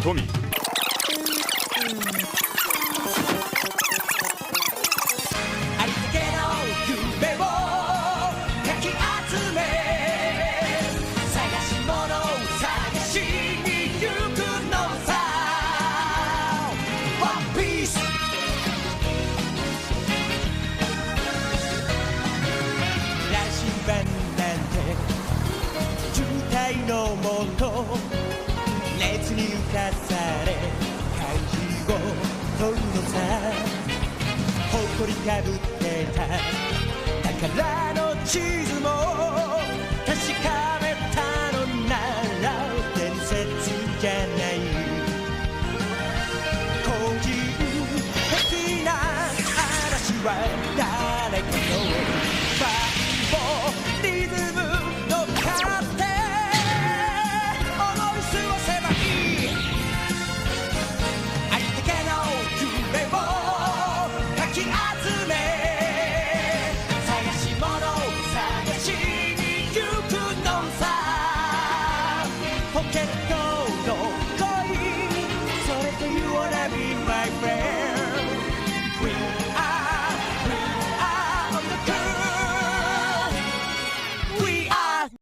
トミー。ありったけの夢をかき集め探し物を探しに行くのさ。ワンピース羅針盤なんて渋滞のもと熱に浮かされ漢字を取るのさ。誇りかぶってた宝の地図も確かめたのなら伝説じゃない。個人的な嵐は誰かのバイブリズムの勝手思い過ごせばいい。ありったけの夢をかき集め探し物を探しに行くのさ。ポケットの